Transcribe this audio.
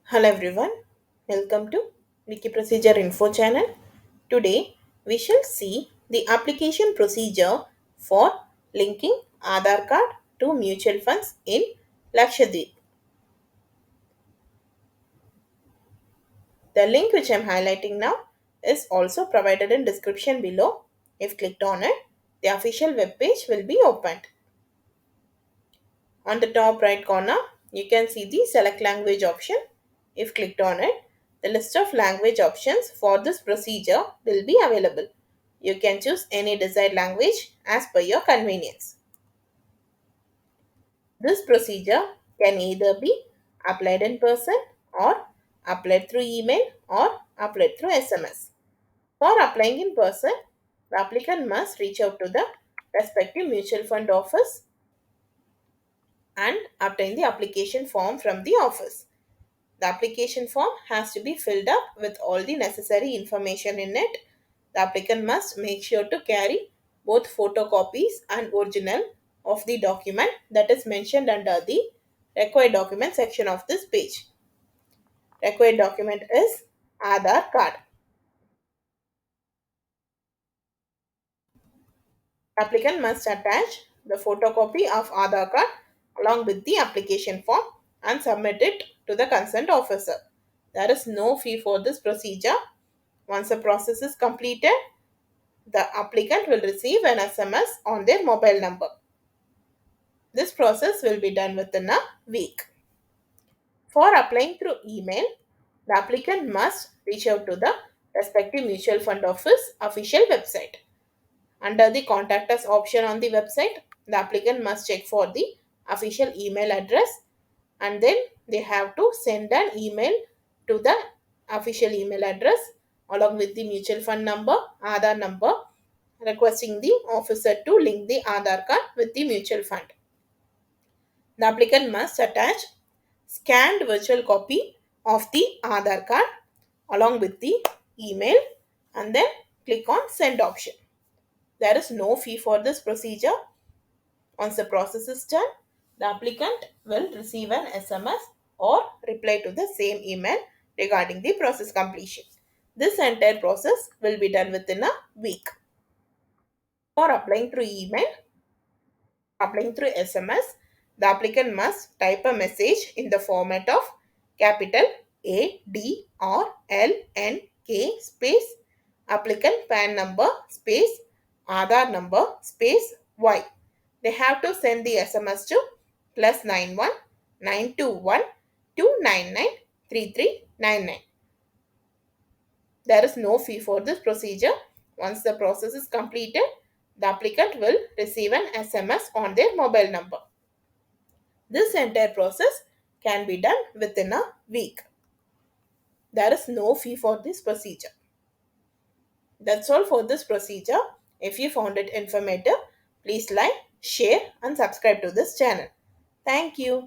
Hello everyone, welcome to Wiki Procedure Info channel. Today we shall see the application procedure for linking Aadhaar card to mutual funds in Lakshadweep. The link which I am highlighting now is also provided in description below. If clicked on it, the official web page will be opened. On the top right corner, you can see the select language option. If clicked on it, the list of language options for this procedure will be available. You can choose any desired language as per your convenience. This procedure can either be applied in person or applied through email or applied through SMS. For applying in person, the applicant must reach out to the respective mutual fund office and obtain the application form from the office. The application form has to be filled up with all the necessary information in it. The applicant must make sure to carry both photocopies and original of the document that is mentioned under the required document section of this page. Required document is Aadhaar card. Applicant must attach the photocopy of Aadhaar card along with the application form and submit it to the concerned officer. There is no fee for this procedure. Once the process is completed, the applicant will receive an SMS on their mobile number. This process will be done within a week. For applying through email, the applicant must reach out to the respective mutual fund office official website. Under the contact us option on the website, the applicant must check for the official email address and then they have to send an email to the official email address along with the mutual fund number, Aadhaar number, requesting the officer to link the Aadhaar card with the mutual fund. The applicant must attach scanned virtual copy of the Aadhaar card along with the email and then click on send option. There is no fee for this procedure. Once the process is done, the applicant will receive an SMS or reply to the same email regarding the process completion. This entire process will be done within a week. For applying through SMS, the applicant must type a message in the format of capital A D or L N K space applicant PAN number space Aadhaar number space Y. They have to send the SMS to +91 921 299 3399. There is no fee for this procedure. Once the process is completed, the applicant will receive an SMS on their mobile number. This entire process can be done within a week. There is no fee for this procedure. That's all for this procedure. If you found it informative, please like, share, and subscribe to this channel. Thank you.